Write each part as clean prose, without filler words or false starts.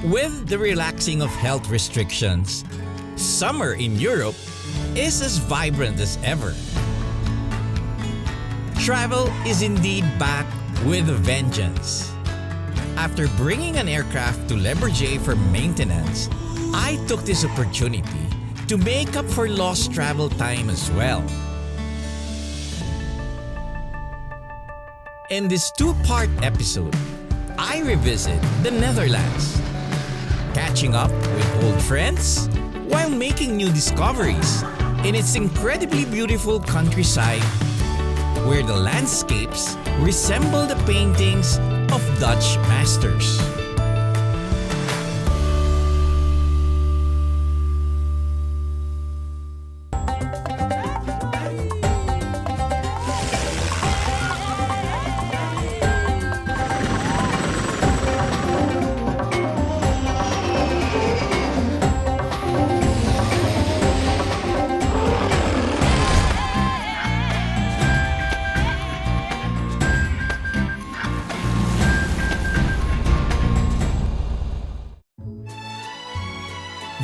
With the relaxing of health restrictions, summer in Europe is as vibrant as ever. Travel is indeed back with a vengeance. After bringing an aircraft to Le Bourget for maintenance, I took this opportunity to make up for lost travel time as well. In this two-part episode, I revisit the Netherlands, catching up with old friends while making new discoveries in its incredibly beautiful countryside where the landscapes resemble the paintings of Dutch masters.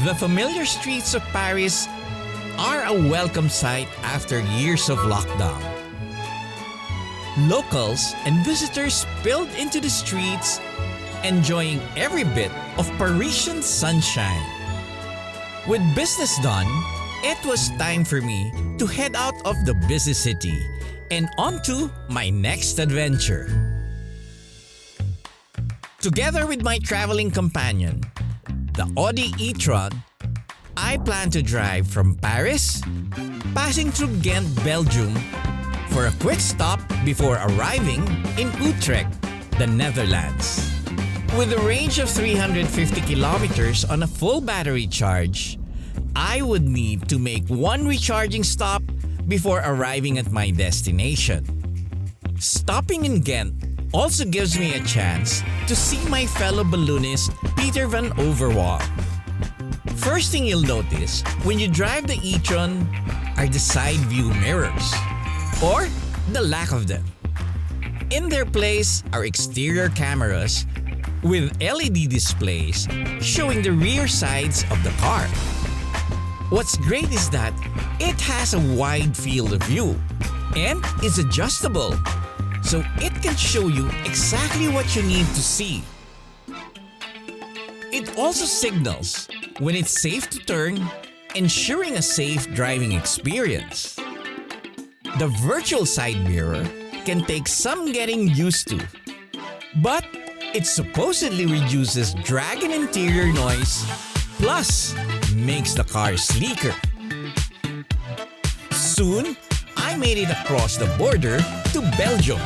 The familiar streets of Paris are a welcome sight after years of lockdown. Locals and visitors spilled into the streets, enjoying every bit of Parisian sunshine. With business done, it was time for me to head out of the busy city and onto my next adventure. Together with my traveling companion, the Audi e-tron, I plan to drive from Paris, passing through Ghent, Belgium, for a quick stop before arriving in Utrecht, the Netherlands. With a range of 350 kilometers on a full battery charge, I would need to make one recharging stop before arriving at my destination. Stopping in Ghent also gives me a chance to see my fellow balloonist Peter van Overwal. First thing you'll notice when you drive the e-tron are the side view mirrors, or the lack of them. In their place are exterior cameras with LED displays showing the rear sides of the car. What's great is that it has a wide field of view and is adjustable, so it can show you exactly what you need to see. It also signals when it's safe to turn, ensuring a safe driving experience. The virtual side mirror can take some getting used to, but it supposedly reduces drag and interior noise, plus makes the car sleeker. Soon, I made it across the border to Belgium.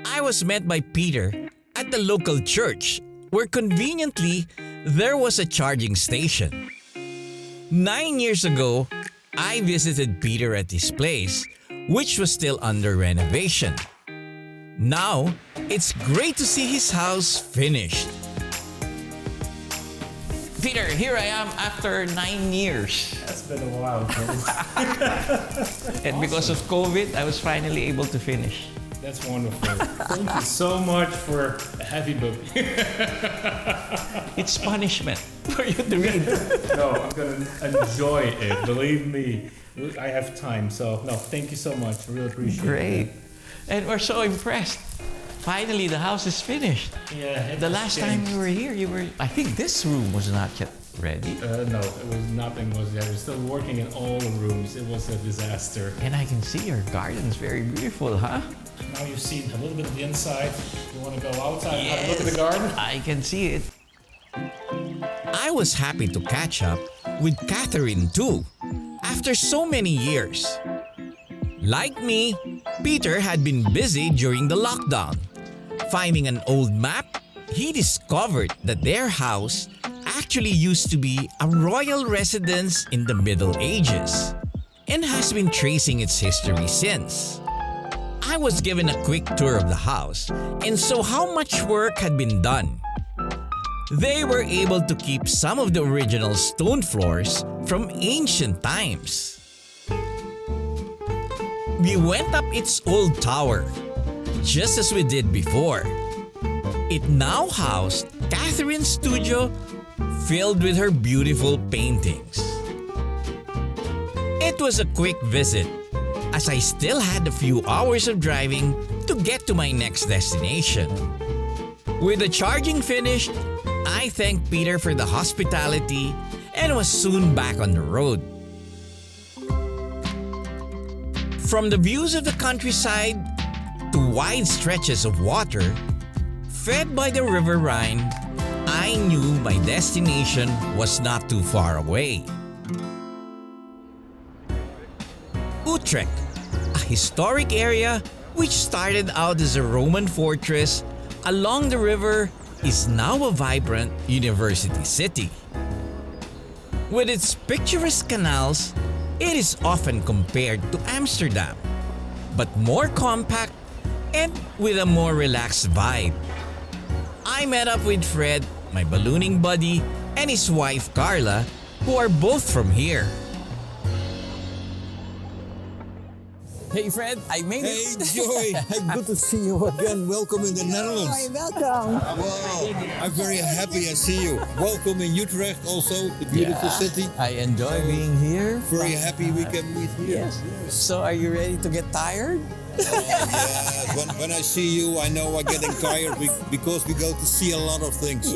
I was met by Peter at the local church, where conveniently there was a charging station. 9 years ago, I visited Peter at his place, which was still under renovation. Now, it's great to see his house finished. Peter, here I am after 9 years. That's been a while. And because of COVID, I was finally able to finish. That's wonderful. Thank you so much for a heavy book. It's punishment for you to read. No, I'm going to enjoy it. Believe me, I have time. So, no, thank you so much. I really appreciate it. Great. And we're so impressed. Finally, the house is finished. Yeah. The last time you were here, I think this room was not yet ready. No, nothing was there. We're still working in all the rooms. It was a disaster. And I can see your garden's very beautiful, huh? Now you've seen a little bit of the inside. You want to go outside and have a look at Yes, the garden? I can see it. I was happy to catch up with Catherine too, after so many years. Like me, Peter had been busy during the lockdown. Finding an old map, he discovered that their house actually used to be a royal residence in the Middle Ages and has been tracing its history since. I was given a quick tour of the house and saw how much work had been done. They were able to keep some of the original stone floors from ancient times. We went up its old tower, just as we did before. It now housed Catherine's studio filled with her beautiful paintings. It was a quick visit as I still had a few hours of driving to get to my next destination. With the charging finished, I thanked Peter for the hospitality and was soon back on the road. From the views of the countryside to wide stretches of water, fed by the River Rhine, I knew my destination was not too far away. Utrecht, a historic area which started out as a Roman fortress along the river, is now a vibrant university city. With its picturesque canals, it is often compared to Amsterdam, but more compact and with a more relaxed vibe. I met up with Fred, my ballooning buddy, and his wife Karla, who are both from here. Hey Fred, I made Hey it. Joy, good to see you again. Welcome in the Netherlands. Hi, welcome. Wow, I'm very happy I see you. Welcome in Utrecht also, the beautiful city. I enjoy being here. Very happy we can meet here. Yes. So are you ready to get tired? Yes, when I see you, I know I'm getting tired because we go to see a lot of things.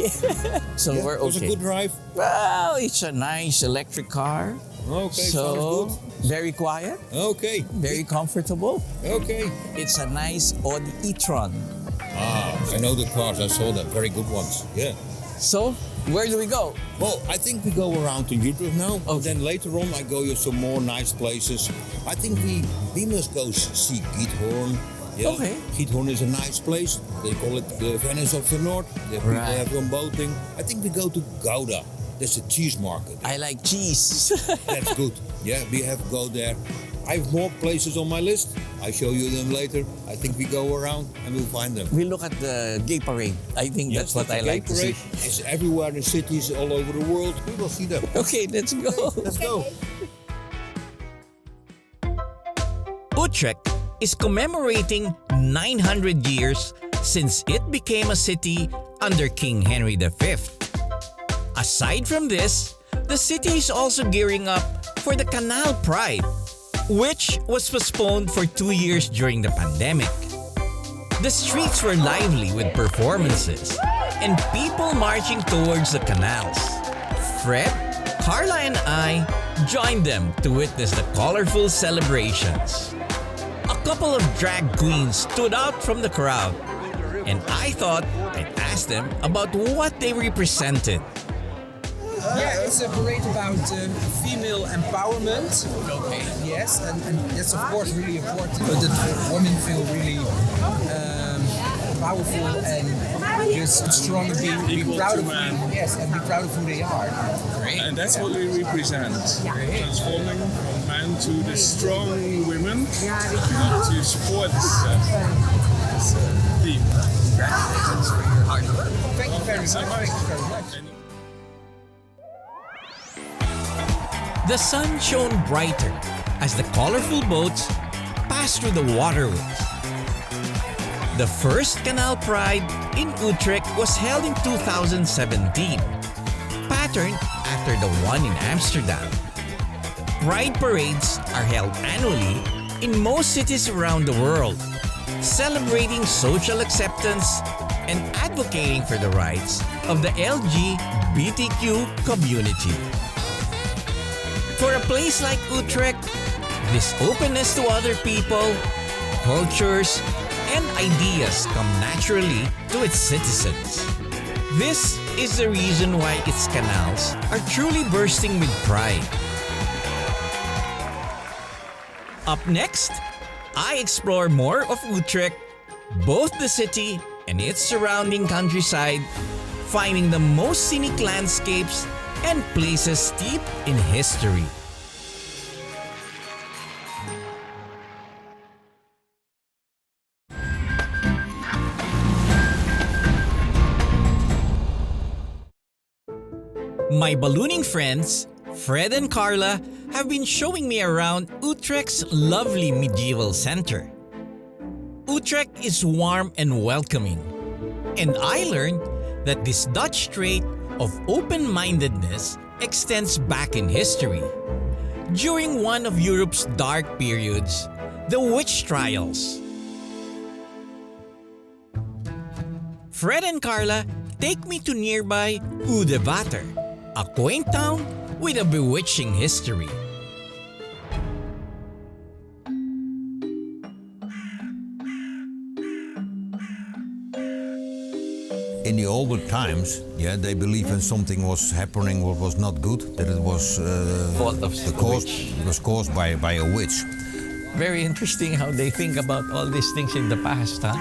So Yeah, we're it was a okay. good drive. Well, it's a nice electric car. Okay, So sounds very quiet, good. Okay, very comfortable. okay. It's a nice Audi e-tron. I know the cars, I saw them, very good ones. Yeah. So where do we go? Well, I think we go around in Utrecht now. Okay. Then later on, I go to some more nice places. I think we must go see Giethoorn. Yeah. Okay. Giethoorn is a nice place. They call it the Venice of the North. There people Right. have some boating. I think we go to Gouda. There's a cheese market. I like cheese. That's good. Yeah, we have to go there. I have more places on my list. I show you them later. I think we go around and we'll find them. We look at the gay parade. I think Yes, that's what the I gay like to see. parade is everywhere in cities all over the world. We will see them. Okay, let's go. Let's go. Utrecht is commemorating 900 years since it became a city under King Henry V. Aside from this, the city is also gearing up for the Canal Pride, which was postponed for 2 years during the pandemic. The streets were lively with performances and people marching towards the canals. Fred, Karla, and I joined them to witness the colorful celebrations. A couple of drag queens stood out from the crowd, and I thought I'd ask them about what they represented. Yeah, it's a parade about female empowerment. Okay. Yes, and that's of course really important. But that women feel really powerful and just strong and be proud of yes, and be proud of who they are. Great. And that's what we represent. Transforming from men to the strong women to support this theme. Congratulations for your hard work. Thank you very much. Thank you very much. The sun shone brighter as the colorful boats passed through the waterways. The first Canal Pride in Utrecht was held in 2017, patterned after the one in Amsterdam. Pride parades are held annually in most cities around the world, celebrating social acceptance and advocating for the rights of the LGBTQ community. For a place like Utrecht, this openness to other people, cultures, and ideas come naturally to its citizens. This is the reason why its canals are truly bursting with pride. Up next, I explore more of Utrecht, both the city and its surrounding countryside, finding the most scenic landscapes and places steeped in history. My ballooning friends, Fred and Karla, have been showing me around Utrecht's lovely medieval center. Utrecht is warm and welcoming, And I learned that this Dutch trait of open-mindedness extends back in history. During one of Europe's dark periods, the witch trials. Fred and Karla take me to nearby Oudewater, a quaint town with a bewitching history. In the older times, they believe when something was happening what was not good, that it was Fault of the cause. It was caused by a witch. Very interesting how they think about all these things in the past, huh?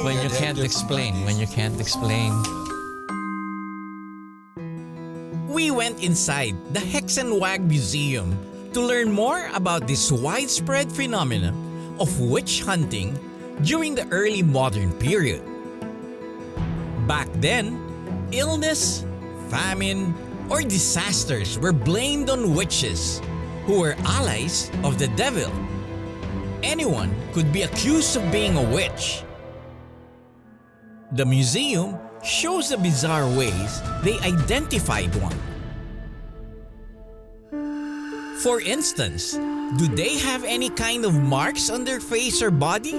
When you can't explain, We went inside the Hex and Wag Museum to learn more about this widespread phenomenon of witch hunting during the early modern period. Back then, illness, famine, or disasters were blamed on witches, who were allies of the devil. Anyone could be accused of being a witch. The museum shows the bizarre ways they identified one. For instance, do they have any kind of marks on their face or body?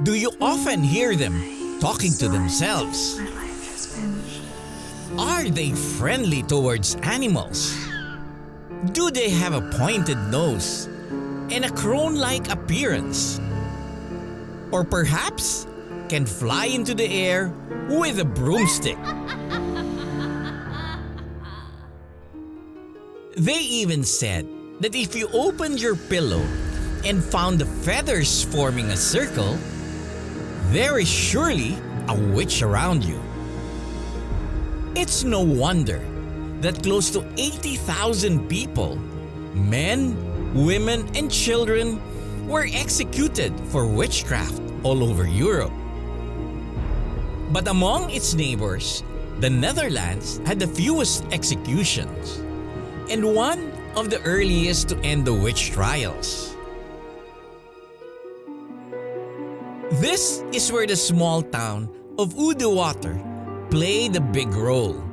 Do you often hear them talking to themselves? Are they friendly towards animals? Do they have a pointed nose and a crone-like appearance? Or perhaps can fly into the air with a broomstick? They even said that if you opened your pillow and found the feathers forming a circle, there is surely a witch around you. It's no wonder that close to 80,000 people, men, women, and children, were executed for witchcraft all over Europe. But among its neighbors, the Netherlands had the fewest executions and one of the earliest to end the witch trials. This is where the small town of Oudewater played a big role.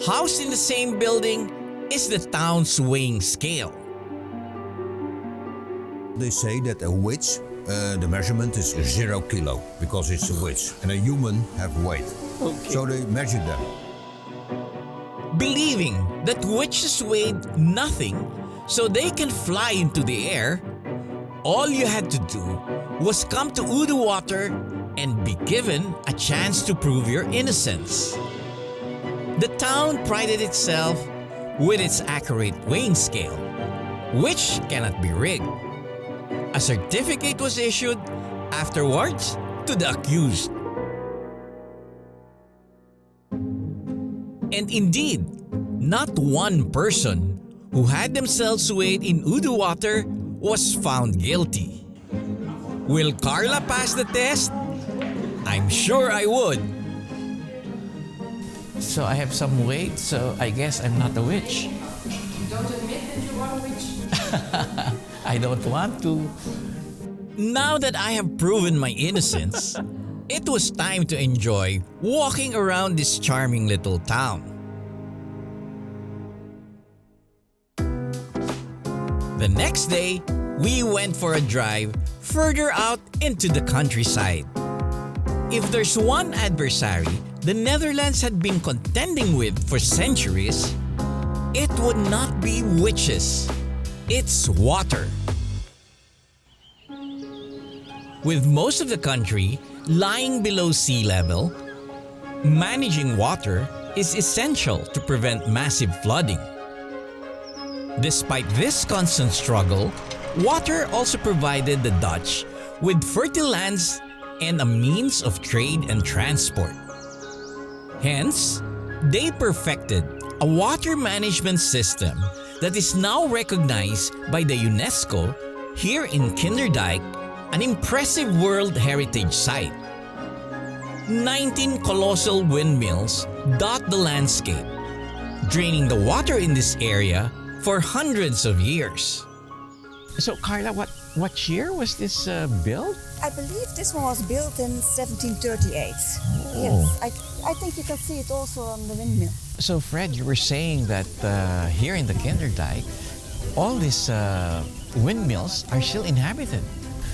Housed in the same building is the town's weighing scale. They say that a witch, the measurement is 0 kilo because it's a witch, and a human have weight. So they measure them. Believing that witches weighed nothing so they can fly into the air, all you had to do was come to Oudewater and be given a chance to prove your innocence. The town prided itself with its accurate weighing scale, which cannot be rigged. A certificate was issued afterwards to the accused. And indeed, not one person who had themselves weighed in Oudewater was found guilty. Will Karla pass the test? I'm sure I would. So I have some weight, so I guess I'm not a witch. You don't admit that you are a witch? I don't want to. Now that I have proven my innocence, it was time to enjoy walking around this charming little town. The next day, we went for a drive further out into the countryside. If there's one adversary the Netherlands had been contending with for centuries, it would not be witches. It's water. With most of the country lying below sea level, managing water is essential to prevent massive flooding. Despite this constant struggle, water also provided the Dutch with fertile lands and a means of trade and transport. Hence, they perfected a water management system that is now recognized by the UNESCO here in Kinderdijk, an impressive World Heritage Site. 19 colossal windmills dot the landscape, draining the water in this area for hundreds of years. So Karla, What year was this built? I believe this one was built in 1738. Yes, I think you can see it also on the windmill. So Fred, you were saying that here in the Kinderdijk, all these windmills are still inhabited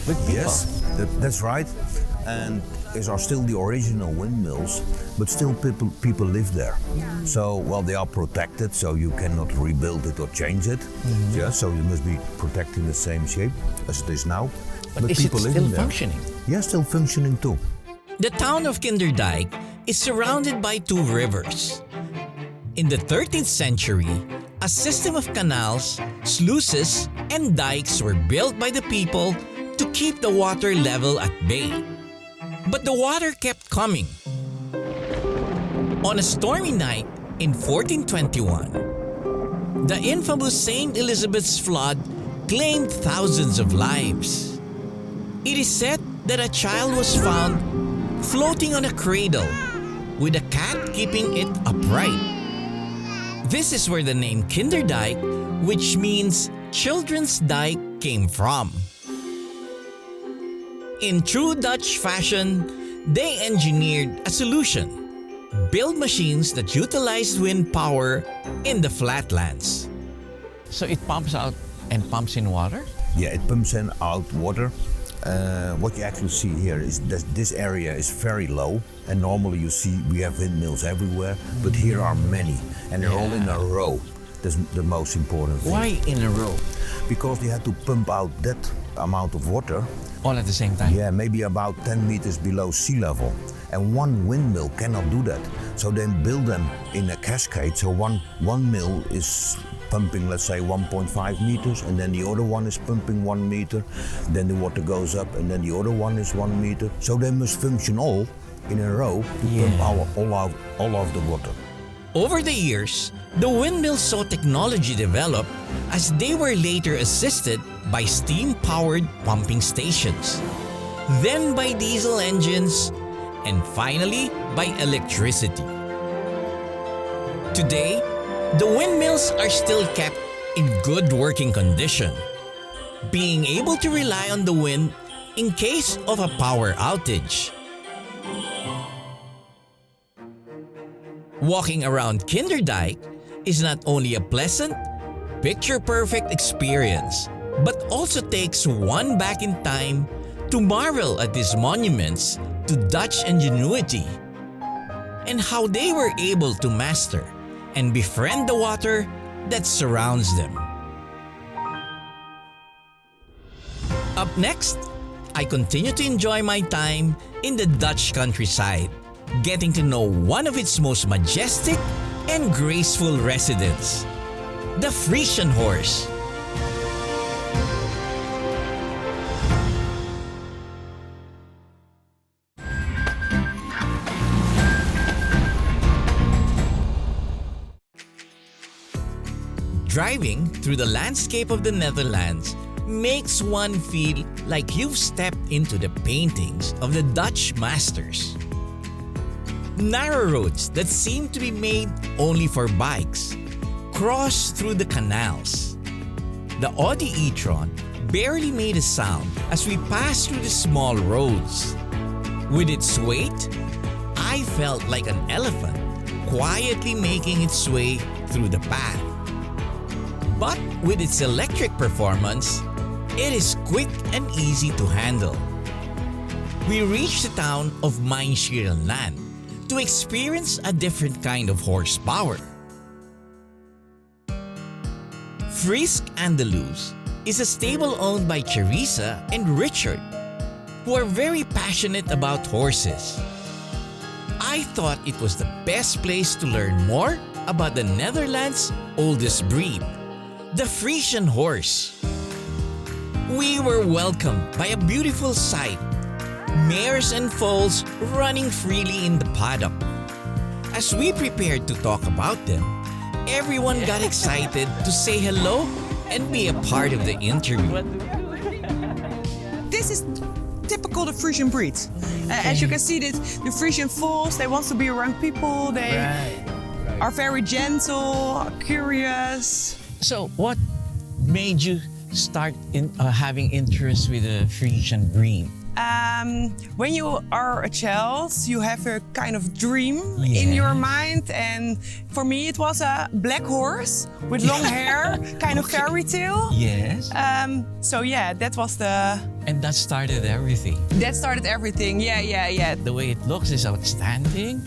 with people. Yes, that's right. And these are still the original windmills, but still people live there. So, well, they are protected, so you cannot rebuild it or change it. Yeah, so you must be protecting the same shape as it is now. But is it still functioning? Yeah, still functioning too. The town of Kinderdijk is surrounded by two rivers. In the 13th century, a system of canals, sluices, and dikes were built by the people to keep the water level at bay. But the water kept coming. On a stormy night in 1421, the infamous St. Elizabeth's flood claimed thousands of lives. It is said that a child was found floating on a cradle with a cat keeping it upright. This is where the name Kinderdijk, which means children's dike, came from. In true Dutch fashion, they engineered a solution: build machines that utilized wind power in the flatlands. So it pumps out and pumps in water? Yeah, it pumps in out water. What you actually see here is that this area is very low, and normally you see we have windmills everywhere, but here are many, and they're all in a row. That's the most important thing. Why in a row? Because they had to pump out that amount of water. All at the same time? Yeah, maybe about 10 meters below sea level. And one windmill cannot do that. So they build them in a cascade. So one mill is pumping, let's say, 1.5 meters, and then the other one is pumping 1 meter. Then the water goes up, and then the other one is 1 meter. So they must function all in a row to pump all of the water. Over the years, the windmills saw technology develop as they were later assisted by steam-powered pumping stations, then by diesel engines, and finally by electricity. Today, the windmills are still kept in good working condition, being able to rely on the wind in case of a power outage. Walking around Kinderdijk is not only a pleasant, picture-perfect experience, but also takes one back in time to marvel at these monuments to Dutch ingenuity and how they were able to master and befriend the water that surrounds them. Up next, I continue to enjoy my time in the Dutch countryside, getting to know one of its most majestic and graceful residents, the Frisian horse. Driving through the landscape of the Netherlands makes one feel like you've stepped into the paintings of the Dutch masters. Narrow roads that seem to be made only for bikes cross through the canals. The Audi e-tron barely made a sound as we passed through the small roads. With its weight, I felt like an elephant quietly making its way through the path. But with its electric performance, it is quick and easy to handle. We reached the town of Main-Schiereiland to experience a different kind of horsepower. Frysk-Andaluz is a stable owned by Charissa and Richard, who are very passionate about horses. I thought it was the best place to learn more about the Netherlands' oldest breed, the Frisian horse. We were welcomed by a beautiful sight: mares and foals running freely in the paddock. As we prepared to talk about them, everyone got excited to say hello and be a part of the interview. This is typical the Frisian breed. As you can see, the Frisian foals, they want to be around people. They are very gentle, curious. So what made you start having interest with the Frisian breed? When you are a child, you have a kind of dream in your mind, and for me it was a black horse with long hair, kind of fairy tale. Yes. So yeah, that was the... And that started everything. That started everything, yeah. The way it looks is outstanding,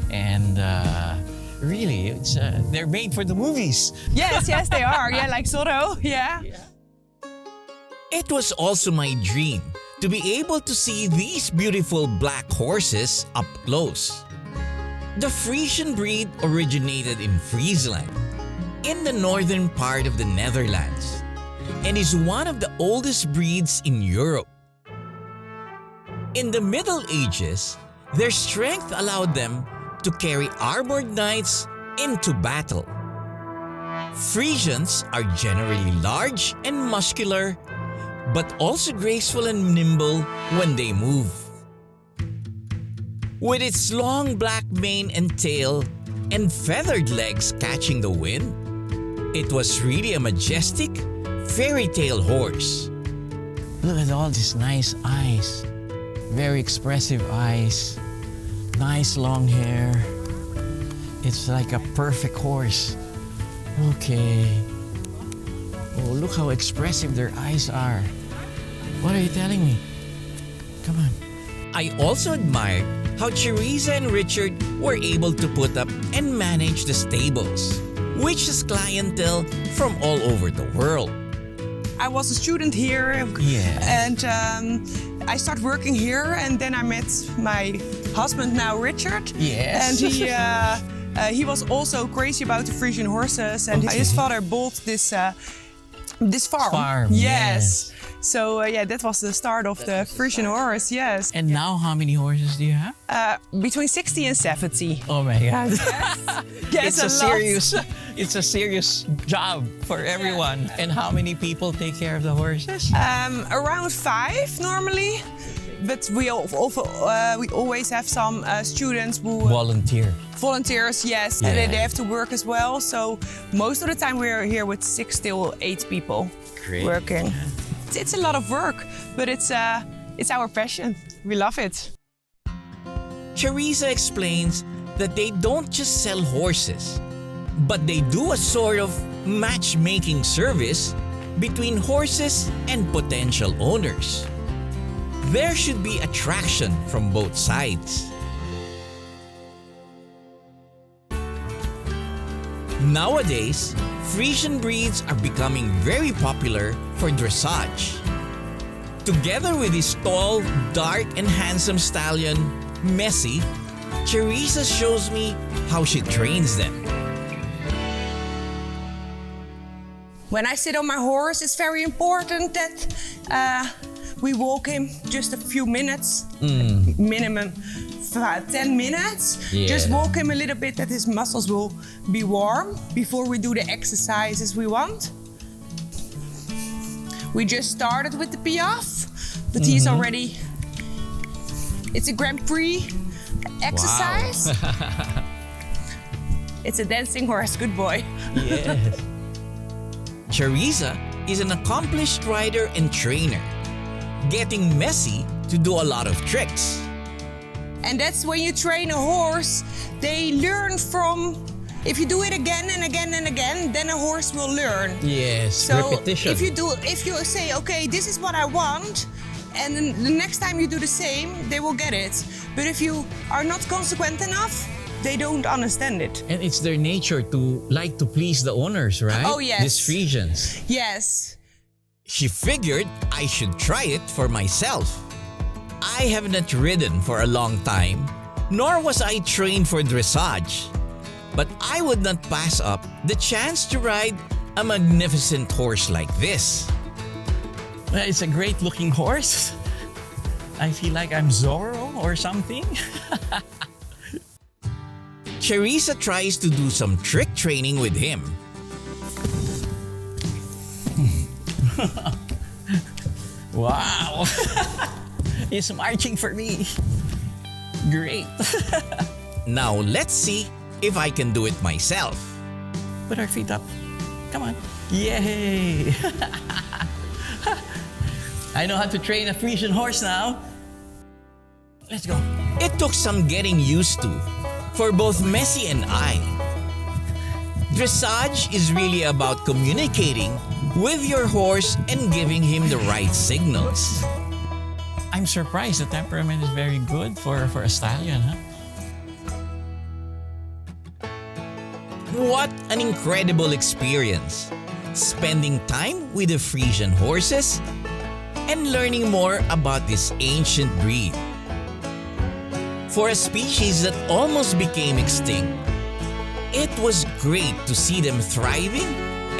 and really, it's they're made for the movies. Yes, they are. Yeah, like Zorro, yeah. It was also my dream to be able to see these beautiful black horses up close. The Frisian breed originated in Friesland, in the northern part of the Netherlands, and is one of the oldest breeds in Europe. In the Middle Ages, their strength allowed them to carry armored knights into battle. Frisians are generally large and muscular, but also graceful and nimble when they move. With its long black mane and tail and feathered legs catching the wind, it was really a majestic fairy tale horse. Look at all these nice eyes. Very expressive eyes. Nice long hair. It's like a perfect horse. Okay. Oh, look how expressive their eyes are. What are you telling me? Come on. I also admired how Charissa and Richard were able to put up and manage the stables, which is clientele from all over the world. I was a student here, and I started working here, and then I met my husband now, Richard. Yes. And he was also crazy about the Frisian horses, and his father bought this farm. Yes. So that was the start of the Frisian horse. Yes. And now, how many horses do you have? Between 60 and 70. Oh my God! Yes, it's a serious job for everyone. And how many people take care of the horses? Around 5 normally. But we always have some students who volunteers, yes, and they have to work as well. So most of the time we're here with 6 till 8 people working. It's a lot of work, but it's our passion. We love it. Charissa explains that they don't just sell horses, but they do a sort of matchmaking service between horses and potential owners. There should be attraction from both sides. Nowadays, Frisian breeds are becoming very popular for dressage. Together with his tall, dark, and handsome stallion, Messi, Charissa shows me how she trains them. When I sit on my horse, it's very important that we walk him just a few minutes, minimum 10 minutes. Yeah. Just walk him a little bit that his muscles will be warm before we do the exercises we want. We just started with the Piaf, but he's already, it's a Grand Prix exercise. Wow. It's a dancing horse, good boy. Yes. Charissa is an accomplished rider and trainer, getting Messi to do a lot of tricks. And that's when you train a horse, they learn from, if you do it again and again and again, then a horse will learn. Yes, so repetition. If you say, okay, this is what I want, and then the next time you do the same, they will get it. But if you are not consequent enough, they don't understand it. And it's their nature to like to please the owners, right? Oh, yes. These Frisians. Yes. She figured I should try it for myself. I have not ridden for a long time, nor was I trained for dressage. But I would not pass up the chance to ride a magnificent horse like this. Well, it's a great looking horse. I feel like I'm Zorro or something. Charissa tries to do some trick training with him. Wow! He's marching for me. Great. Now let's see if I can do it myself. Put our feet up. Come on. Yay! I know how to train a Frisian horse now. Let's go. It took some getting used to for both Messi and I. Dressage is really about communicating with your horse and giving him the right signals. I'm surprised the temperament is very good for a stallion, huh? What an incredible experience! Spending time with the Frisian horses and learning more about this ancient breed. For a species that almost became extinct, it was great to see them thriving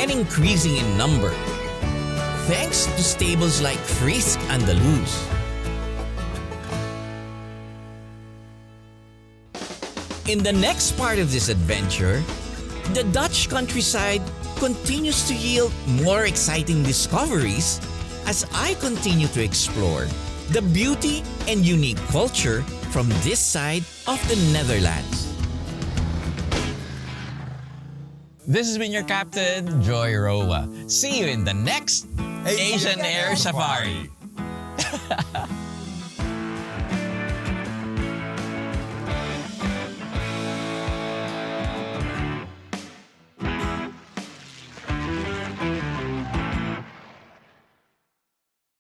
and increasing in number, thanks to stables like Frysk-Andaluz. In the next part of this adventure, the Dutch countryside continues to yield more exciting discoveries as I continue to explore the beauty and unique culture from this side of the Netherlands. This has been your captain, Joy Roa. See you in the next Asian Air Safari.